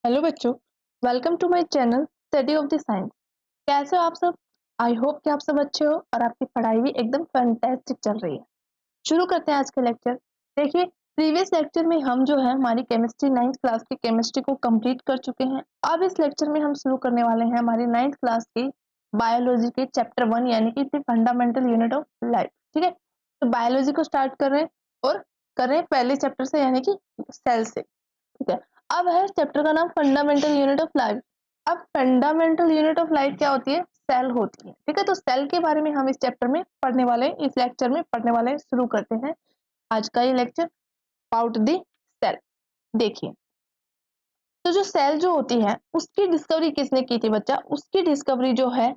Hello बच्चों, welcome to my channel study of the science. कैसे हो आप सब? आई होप कि आप सब अच्छे हो और आपकी पढ़ाई भी एकदम फैंटास्टिक चल रही है। शुरू करते हैं आज का लेक्चर। देखिए, प्रीवियस लेक्चर में हम जो है हमारी केमिस्ट्री 9th क्लास की केमिस्ट्री को कंप्लीट कर चुके हैं। अब इस लेक्चर में हम शुरू करने वाले हैं हमारी 9th क्लास की बायोलॉजी के चैप्टर 1 यानी कि the fundamental unit of life. ठीक है, तो बायोलॉजी को स्टार्ट कर रहे हैं और कर रहे हैं पहले चैप्टर से यानी कि सेल से। ठीक है, अब है चैप्टर का नाम फंडामेंटल यूनिट ऑफ लाइफ। अब फंडामेंटल यूनिट ऑफ लाइफ क्या होती है? सेल होती है। ठीक है, तो सेल के बारे में हम इस चैप्टर में पढ़ने वाले हैं, इस लेक्चर में पढ़ने वाले हैं। शुरू करते हैं आज का ये लेक्चर अबाउट द सेल। देखिए, तो जो सेल जो होती है उसकी डिस्कवरी किसने की थी बच्चा? उसकी डिस्कवरी जो है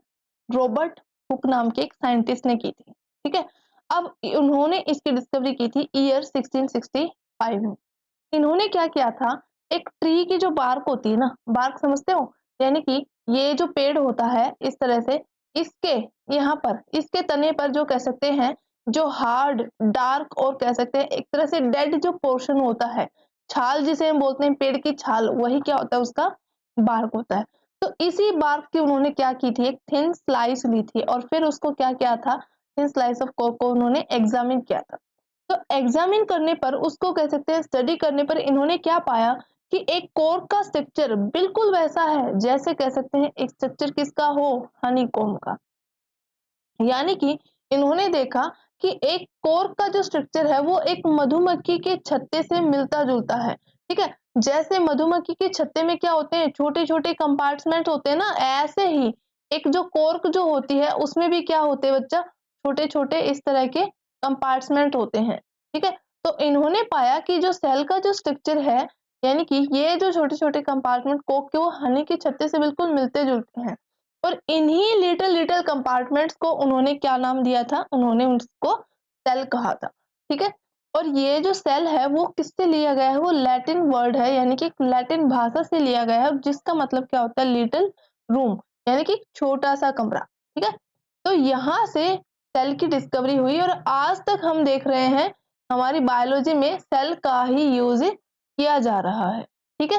रॉबर्ट हुक नाम के एक साइंटिस्ट ने की थी। ठीक है, अब उन्होंने इसकी डिस्कवरी की थी ईयर 1665 में। इन्होंने क्या किया था, एक ट्री की जो बार्क होती है ना, बार्क समझते हो, यानी कि ये जो पेड़ होता है इस तरह से, इसके यहाँ पर इसके तने पर जो कह सकते हैं जो हार्ड डार्क और कह सकते हैं एक तरह से डेड जो पोर्शन होता है, छाल जिसे हम बोलते हैं पेड़ की छाल, वही क्या होता है उसका बार्क होता है। तो इसी बार्क की उन्होंने क्या की थी, एक थिन स्लाइस ली थी और फिर उसको क्या किया था, थिन स्लाइस ऑफ कोक को उन्होंने एग्जामिन किया था। तो एग्जामिन करने पर उसको कह सकते हैं स्टडी करने पर इन्होंने क्या पाया कि एक कोर्क का स्ट्रक्चर बिल्कुल वैसा है जैसे कह सकते हैं एक स्ट्रक्चर किसका हो, हनीकॉम्ब का। यानी कि इन्होंने देखा कि एक कोर्क का जो स्ट्रक्चर है वो एक मधुमक्खी के छत्ते से मिलता जुलता है। ठीक है, जैसे मधुमक्खी के छत्ते में क्या होते हैं, छोटे छोटे कंपार्टमेंट होते हैं ना, ऐसे ही एक जो कोर्क जो होती है उसमें भी क्या होते हैं बच्चा, छोटे छोटे इस तरह के कंपार्टमेंट होते हैं। ठीक है, तो इन्होंने पाया कि जो सेल का जो स्ट्रक्चर है, यानी कि ये जो छोटे छोटे कंपार्टमेंट कोक के, वो हनी के छत्ते से बिल्कुल मिलते जुलते हैं। और इन्हीं लिटिल लिटिल कंपार्टमेंट्स को उन्होंने क्या नाम दिया था, उन्होंने उसको सेल कहा था। ठीक है, और ये जो सेल है वो किससे लिया गया है, वो लैटिन वर्ड है, यानी कि लैटिन भाषा से लिया गया है जिसका मतलब क्या होता है, लिटिल रूम, यानी कि छोटा सा कमरा। ठीक है, तो यहाँ से सेल की डिस्कवरी हुई और आज तक हम देख रहे हैं हमारी बायोलॉजी में सेल का ही यूज किया जा रहा है। ठीक है,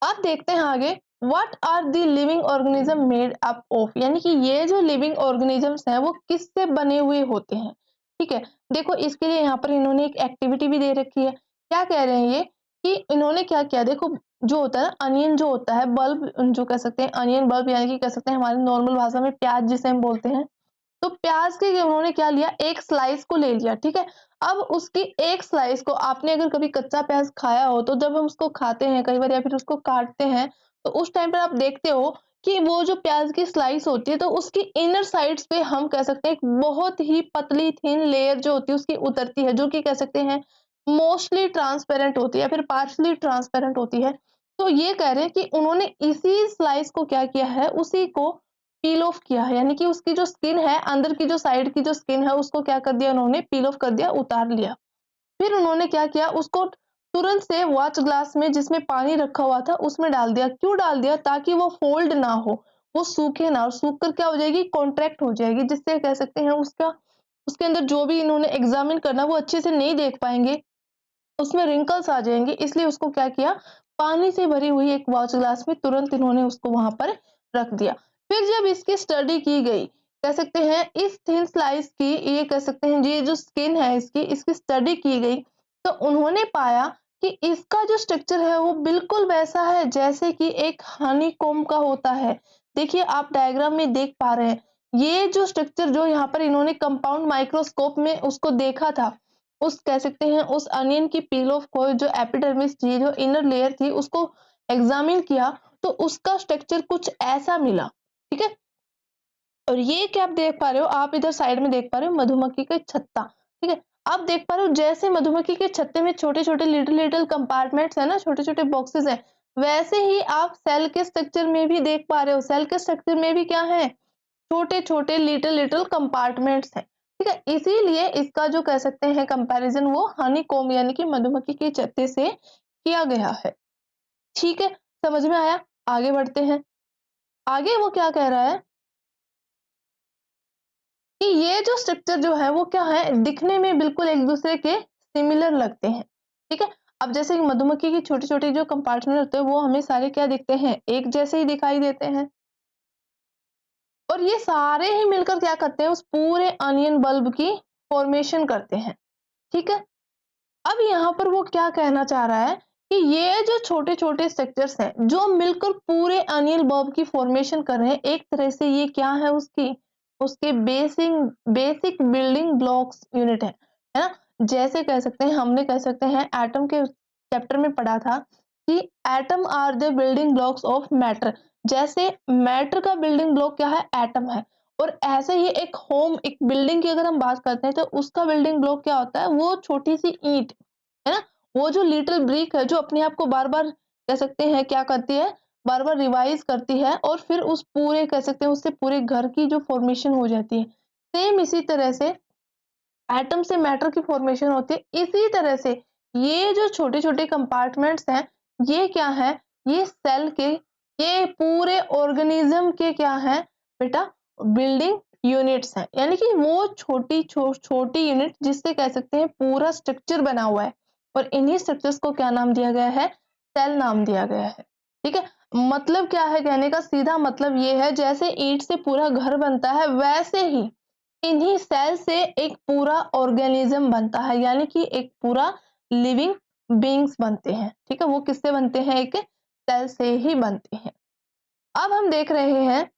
अब देखते हैं आगे, what are the living organism made up of, यानी कि ये जो लिविंग ऑर्गेनिजम्स हैं वो किससे बने हुए होते हैं। ठीक है, देखो इसके लिए यहाँ पर इन्होंने एक एक्टिविटी भी दे रखी है। क्या कह रहे हैं ये, कि इन्होंने क्या किया, देखो जो होता है ना अनियन जो होता है, बल्ब जो कह सकते हैं अनियन बल्ब, यानी कि कह सकते हैं हमारी नॉर्मल भाषा में प्याज जिसे हम बोलते हैं, तो प्याज के उन्होंने क्या लिया, एक स्लाइस को ले लिया। ठीक है, अब उसकी एक स्लाइस को, आपने अगर कभी कच्चा प्याज खाया हो तो जब हम उसको खाते हैं कई बार या फिर उसको काटते हैं, तो उस टाइम पर आप देखते हो कि वो जो प्याज की स्लाइस होती है तो उसकी इनर साइड्स पे हम कह सकते हैं एक बहुत ही पतली थिन लेयर जो होती है उसकी उतरती है, जो कि कह सकते हैं मोस्टली ट्रांसपेरेंट होती है या फिर पार्शली ट्रांसपेरेंट होती है। तो ये कह रहे हैं कि उन्होंने इसी स्लाइस को क्या किया है, उसी को पील ऑफ किया है, यानी कि उसकी जो स्किन है, अंदर की जो साइड की जो स्किन है उसको क्या कर दिया उन्होंने, पील ऑफ कर दिया, उतार लिया। फिर उन्होंने क्या किया, उसको तुरंत से वॉच ग्लास में जिसमें पानी रखा हुआ था उसमें डाल दिया। क्यों डाल दिया? ताकि वो फोल्ड ना हो, वो सूखे ना, और सूख कर क्या हो जाएगी, कॉन्ट्रैक्ट हो जाएगी, जिससे कह सकते हैं उसका उसके अंदर जो भी इन्होंने एग्जामिन करना वो अच्छे से नहीं देख पाएंगे, उसमें रिंकल्स आ जाएंगे। इसलिए उसको क्या किया, पानी से भरी हुई एक वॉच ग्लास में तुरंत इन्होंने उसको वहां पर रख दिया। फिर जब इसकी स्टडी की गई, कह सकते हैं इस थिन स्लाइस की, ये कह सकते हैं ये जो स्किन है इसकी, इसकी स्टडी की गई, तो उन्होंने पाया कि इसका जो स्ट्रक्चर है वो बिल्कुल वैसा है जैसे कि एक हनीकॉम्ब का होता है। देखिए आप डायग्राम में देख पा रहे हैं, ये जो स्ट्रक्चर जो यहाँ पर इन्होंने कंपाउंड माइक्रोस्कोप में उसको देखा था, उस कह सकते हैं उस अनियन की पील ऑफ को, जो एपिडर्मिस थी, जो इनर लेयर थी, उसको एग्जामिन किया तो उसका स्ट्रक्चर कुछ ऐसा मिला। ठीक है, और ये क्या आप देख पा रहे हो, आप इधर साइड में देख पा रहे हो मधुमक्खी का छत्ता। ठीक है, आप देख पा रहे हो जैसे मधुमक्खी के छत्ते में छोटे छोटे लिटिल लिटिल कंपार्टमेंट्स है ना, छोटे छोटे बॉक्सेस हैं, वैसे ही आप सेल के स्ट्रक्चर में भी देख पा रहे हो, सेल के स्ट्रक्चर में भी क्या है, छोटे छोटे लिटिल लिटिल कंपार्टमेंट्स हैं। ठीक है, इसीलिए इसका जो कह सकते हैं कंपैरिजन वो हनी कॉम्ब यानी कि मधुमक्खी के छत्ते से किया गया है। ठीक है, समझ में आया? आगे बढ़ते हैं। आगे वो क्या कह रहा है कि ये जो स्ट्रक्चर जो है वो क्या है, दिखने में बिल्कुल एक दूसरे के सिमिलर लगते हैं। ठीक है, अब जैसे कि मधुमक्खी की छोटी-छोटी जो कंपार्टमेंट होते हैं वो हमें सारे क्या दिखते हैं? एक जैसे ही दिखाई देते हैं। और ये सारे ही मिलकर क्या करते हैं? उस पूरे अनियन बल्ब की फॉर्मेशन करते हैं, ठीक है? अब यहाँ पर वो क्या कहना चाह रहा है कि ये जो छोटे-छोटे स्ट्रक्चर्स हैं, जो मिलकर पूरे अनियन बल्ब की फॉर्मेशन कर रहे हैं, एक तरह से ये क्या है उसके बेसिक बिल्डिंग ब्लॉक्स यूनिट है ना? जैसे कह सकते हैं हमने कह सकते हैं एटम के चैप्टर में पढ़ा था कि atom are the building blocks of matter. जैसे मैटर का बिल्डिंग ब्लॉक क्या है? एटम है। और ऐसे ही एक बिल्डिंग की अगर हम बात करते हैं तो उसका बिल्डिंग ब्लॉक क्या होता है? वो छोटी सी ईंट, है ना? वो जो लिटिल ब्रिक है जो अपने आप को बार-बार कह सकते हैं क्या करती है? बार-बार रिवाइज़ करती है और फिर उस पूरे कह सकते हैं उससे पूरे घर की जो फॉर्मेशन हो जाती है। सेम इसी तरह से एटम से मैटर की फॉर्मेशन होती है। इसी तरह से ये जो छोटे-छोटे कंपार्टमेंट्स हैं, ये क्या हैं? ये सेल के, ये पूरे ऑर्गेनिज्म के क्या हैं बेटा? बिल्डिंग यूनिट्स हैं। यानी कि वो छोटी यूनिट जिससे कह सकते हैं पूरा स्ट्रक्चर बना हुआ है और इन्हीं स्ट्रक्चर्स को क्या नाम दिया गया है? सेल नाम दिया गया है। ठीक है? मतलब क्या है कहने का सीधा मतलब ये है जैसे ईंट से पूरा घर बनता है वैसे ही इन्हीं सेल से एक पूरा ऑर्गेनिज्म बनता है, यानी कि एक पूरा लिविंग बीइंग्स बनते हैं। ठीक है? वो किससे बनते हैं? एक सेल से ही बनते हैं। अब हम देख रहे हैं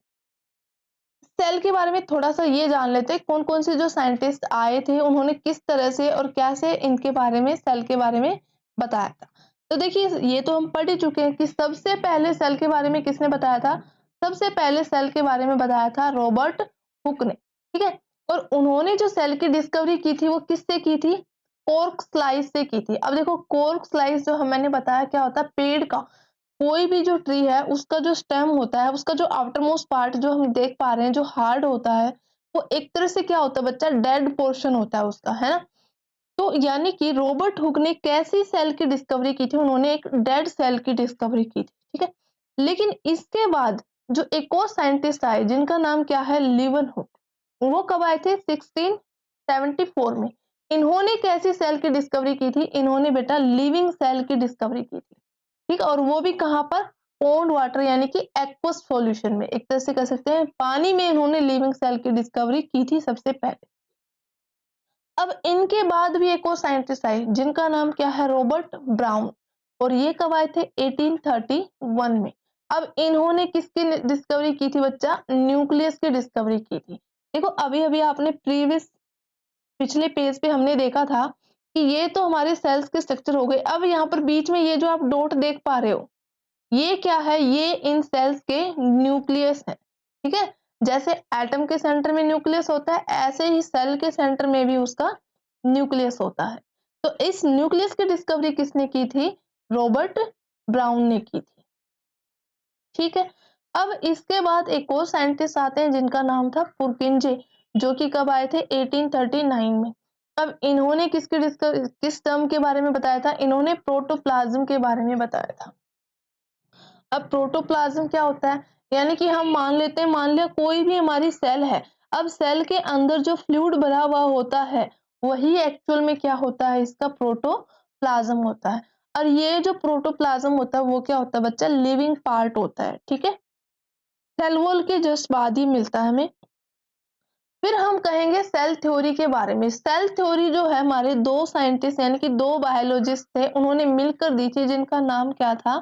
सेल के बारे में थोड़ा-सा ये जान लेते हैं कौन-कौन से जो साइंटिस्ट आए थे, उन्होंने किस तरह से और कैसे इनके बारे में सेल के बारे में बताया था। तो देखिए ये तो हम पढ़ ही चुके हैं कि सबसे पहले सेल के बारे में किसने बताया था? सबसे पहले सेल के बारे में बताया था रॉबर्ट हुक ने, ठीक है? और उन्होंने जो सेल की डिस्कवरी की थी वो किससे की थी? कॉर्क स्लाइस से की थी। अब देखो कॉर्क स्लाइस जो मैंने बताया क्या होता है? पेड़ का कोई भी जो ट्री है उसका जो स्टेम होता है, उसका जो आउटर मोस्ट पार्ट जो हम देख पा रहे हैं, जो हार्ड होता है, वो एक तरह से क्या होता है बच्चा डेड पोर्शन होता है उसका, है ना? तो यानी कि रॉबर्ट हुक ने कैसी सेल की डिस्कवरी की थी? उन्होंने एक डेड सेल की डिस्कवरी की थी, ठीक है? लेकिन इसके बाद जो एक और साइंटिस्ट आए जिनका नाम क्या है? लीवन हुक। वो कब आए थे? 1674 में। इन्होंने कैसी सेल की डिस्कवरी की थी? इन्होंने बेटा लिविंग सेल की डिस्कवरी की थी। ठीक है? और वो भी कहाँ पर? पॉन्ड वाटर यानी कि एक्वस सॉल्यूशन में, एक तरह से कह सकते हैं पानी में इन्होंने लिविंग सेल की डिस्कवरी की थी सबसे पहले। अब इनके बाद भी एक और साइंटिस्ट आए जिनका नाम क्या है? Robert brown. और ये कब आए थे? 1831 में। अब इन्होंने किसकी डिस्कवरी की थी बच्चा? न्यूक्लियस की डिस्कवरी की थी। देखो अभी-अभी आपने पिछले पेज पे हमने देखा था कि ये तो हमारे सेल्स के स्ट्रक्चर हो गए। अब यहाँ पर बीच में ये जो आप डॉट देख पा रहे हो, ये क्या है? ये इन सेल्स के न्यूक्लियस है, ठीक है? जैसे एटम के सेंटर में न्यूक्लियस होता है, ऐसे ही सेल के सेंटर में भी उसका न्यूक्लियस होता है। तो इस न्यूक्लियस की डिस्कवरी किसने की थी? रॉबर्ट ब्राउन ने की थी, ठीक है? अब इसके बाद एक और साइंटिस्ट आते हैं जिनका नाम था पुरकिंजे, जो कि कब आए थे? 1839 में। अब इन्होंने किस टर्म के बारे में बताया था? इन्होंने प्रोटोप्लाज्म के बारे में बताया था। अब प्रोटोप्लाज्म क्या होता है? यानी कि हम मान लेते हैं, मान लिया कोई भी हमारी सेल है। अब सेल के अंदर जो फ्लूइड भरा हुआ होता है, वही एक्चुअल में क्या होता है? इसका प्रोटोप्लाज्म होता है। और ये जो प्रोटोप्लाज्म होता है वो क्या होता है बच्चा? लिविंग पार्ट होता है, ठीक है? सेल वॉल के जस्ट बाद ही मिलता है हमें। फिर हम कहेंगे सेल थ्योरी के बारे में। सेल थ्योरी जो है हमारे 2 साइंटिस्ट यानी कि 2 बायोलॉजिस्ट थे, उन्होंने मिलकर दी थी जिनका नाम क्या था?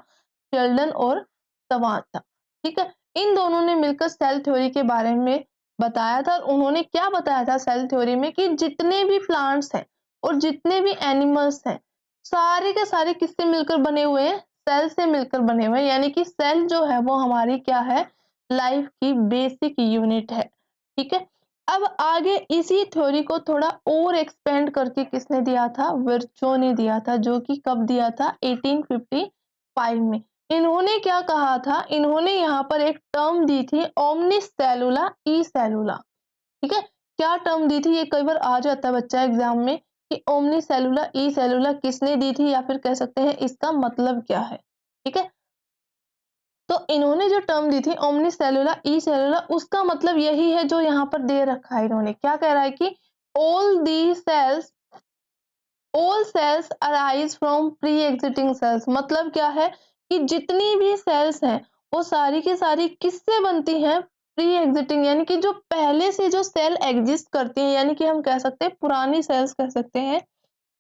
शेल्डन और सवान था, ठीक है? इन दोनों ने मिलकर सेल थ्योरी के बारे में बताया था और उन्होंने क्या बताया था सेल थ्योरी में कि जितने भी प्लांट्स हैं और जितने भी एनिमल्स हैं, सारे के सारे किससे मिलकर बने हुए हैं? सेल से मिलकर बने हुए हैं। यानी कि सेल जो है वो हमारी क्या है? लाइफ की बेसिक यूनिट है, ठीक है? अब आगे इसी थ्योरी को थोड़ा और एक्सपेंड करके किसने दिया था? विर्चो ने दिया था, जो कि कब दिया था? 1855 में। इन्होंने क्या कहा था? इन्होंने यहाँ पर एक टर्म दी थी ओमनिसेलुला ई सेलुला, ठीक है? क्या टर्म दी थी? ये कई बार आ जाता है बच्चा एग्जाम में कि ओमनिसेलुला ई सेलुला किसने दी थी या फिर कह सकते हैं इसका मतलब क्या है, ठीक है? तो इन्होंने जो टर्म दी थी ओमनीसेलुला ई सेलुला, उसका मतलब यही है जो यहाँ पर दे रखा है इन्होंने। क्या कह रहा है कि all the cells all cells arise from pre existing cells, मतलब क्या है कि जितनी भी सेल्स हैं वो सारी की सारी किससे बनती हैं, प्री एग्जिस्टिंग, यानी कि जो पहले से जो सेल एग्जिस्ट करती हैं, यानी कि हम कह सकते हैं पुरानी सेल्स कह सकते हैं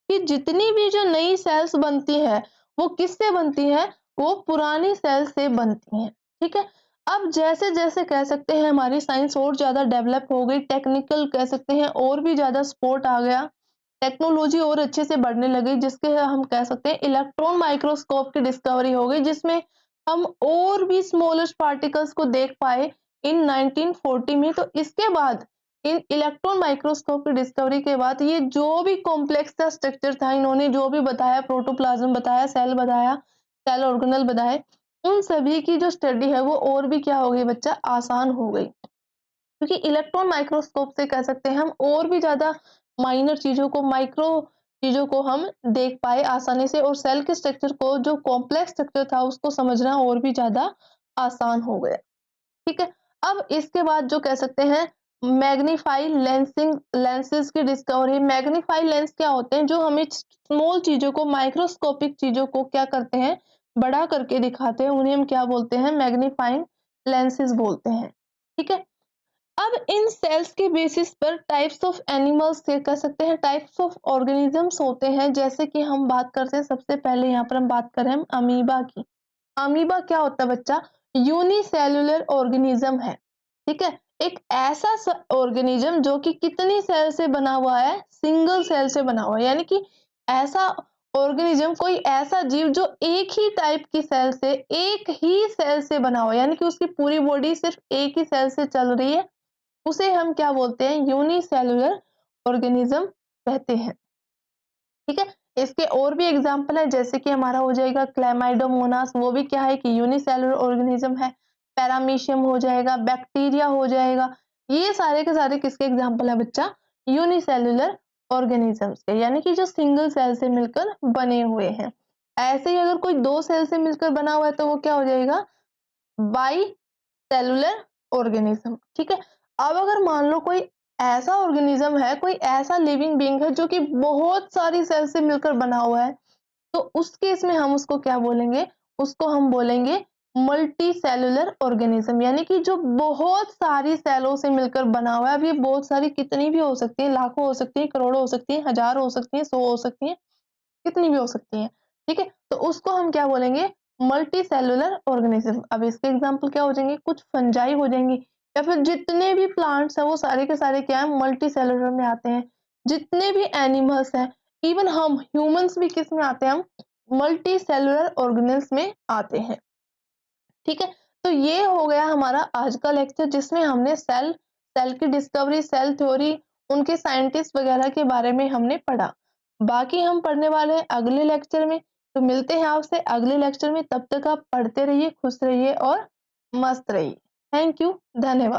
कि जितनी भी जो नई सेल्स बनती है वो किससे बनती है, वो पुरानी सेल से बनती हैं। ठीक है, अब जैसे जैसे कह सकते हैं हमारी साइंस और ज्यादा डेवलप हो गई, टेक्निकल कह सकते हैं और भी ज्यादा सपोर्ट आ गया, टेक्नोलॉजी और अच्छे से बढ़ने लगी, जिसके हम कह सकते हैं इलेक्ट्रॉन माइक्रोस्कोप की डिस्कवरी हो गई, जिसमें हम और भी स्मॉलेस्ट पार्टिकल्स को देख पाए इन 1940 में। तो इसके बाद इन इलेक्ट्रॉन माइक्रोस्कोप की डिस्कवरी के बाद ये जो भी कॉम्प्लेक्स सा स्ट्रक्चर था, इन्होंने जो भी बताया, प्रोटोप्लाज्म बताया, सेल बताया, सेल ऑर्गेनल बताए, उन सभी की जो स्टडी है वो और भी क्या हो गई बच्चा, आसान हो गई, क्योंकि इलेक्ट्रॉन माइक्रोस्कोप से कह सकते हैं हम और भी ज्यादा माइनर चीजों को, माइक्रो चीजों को हम देख पाए आसानी से, और सेल के स्ट्रक्चर को, जो कॉम्प्लेक्स स्ट्रक्चर था उसको समझना और भी ज्यादा आसान हो गया। ठीक है, अब इसके बाद जो कह सकते हैं मैग्नीफाई लेंसिंग लेंसेज की डिस्कवरी। मैग्नीफाई लेंस क्या होते हैं, जो हमें स्मॉल चीजों को, माइक्रोस्कोपिक चीजों को क्या करते हैं, बड़ा करके दिखाते हैं, उन्हें हम क्या बोलते हैं, मैग्नीफाइंग लेंसेज बोलते हैं। ठीक है, अब इन सेल्स के बेसिस पर टाइप्स ऑफ एनिमल्स से कह सकते हैं, टाइप्स ऑफ ऑर्गेनिजम्स होते हैं, जैसे कि हम बात करते हैं, सबसे पहले यहाँ पर हम बात करें हम अमीबा की। अमीबा क्या होता है बच्चा, यूनिसेल्युलर ऑर्गेनिज्म है। ठीक है, एक ऐसा ऑर्गेनिज्म जो कि कितनी सेल से बना हुआ है, सिंगल सेल से बना हुआ है, यानी कि ऐसा ऑर्गेनिज्म, कोई ऐसा जीव जो एक ही टाइप की सेल से, एक ही सेल से बना हुआ है, यानी कि उसकी पूरी बॉडी सिर्फ एक ही सेल से चल रही है, उसे हम क्या बोलते हैं, यूनिसेल्युलर ऑर्गेनिज्म कहते हैं। ठीक है, इसके और भी एग्जाम्पल है, जैसे कि हमारा हो जाएगा क्लैमाइडोमोनास, वो भी क्या है कि यूनिसेलुलर ऑर्गेनिज्म है। पैरामीशियम हो जाएगा, बैक्टीरिया हो जाएगा, ये सारे के सारे किसके एग्जाम्पल है बच्चा, यूनिसेलुलर ऑर्गेनिजम्स के, यानी कि जो सिंगल सेल से मिलकर बने हुए हैं। ऐसे ही अगर कोई दो सेल से मिलकर बना हुआ है तो वो क्या हो जाएगा, बाई सेलुलर ऑर्गेनिज्म। ठीक है, अब अगर मान लो कोई ऐसा ऑर्गेनिज्म है, कोई ऐसा लिविंग बीइंग है जो कि बहुत सारी सेल से मिलकर बना हुआ है, तो उस केस में हम उसको क्या बोलेंगे, उसको हम बोलेंगे मल्टी सेलुलर ऑर्गेनिज्म, यानी कि जो बहुत सारी सेलों से मिलकर बना हुआ है। अब ये बहुत सारी कितनी भी हो सकती है, लाखों हो सकती है, करोड़ों हो सकती है, हजार हो सकती है, 100 हो सकती है, कितनी भी हो सकती है। ठीक है, तो उसको हम क्या बोलेंगे, मल्टी सेलुलर ऑर्गेनिज्म। अब इसके एग्जाम्पल क्या हो जाएंगे, कुछ फंजाई हो जाएंगी, या फिर जितने भी प्लांट्स हैं वो सारे के सारे क्या है, मल्टी सेलुलर में आते हैं। जितने भी एनिमल्स हैं, इवन हम ह्यूमंस भी किस में आते हैं, हम मल्टी सेलुलर ऑर्गेनिज्म में आते हैं। ठीक है, तो ये हो गया हमारा आज का लेक्चर, जिसमें हमने सेल, सेल की डिस्कवरी, सेल थ्योरी, उनके साइंटिस्ट वगैरह के बारे में हमने पढ़ा। बाकी हम पढ़ने वाले हैं अगले लेक्चर में, तो मिलते हैं आपसे अगले लेक्चर में। तब तक आप पढ़ते रहिए, खुश रहिए और मस्त रहिए। थैंक यू, धन्यवाद।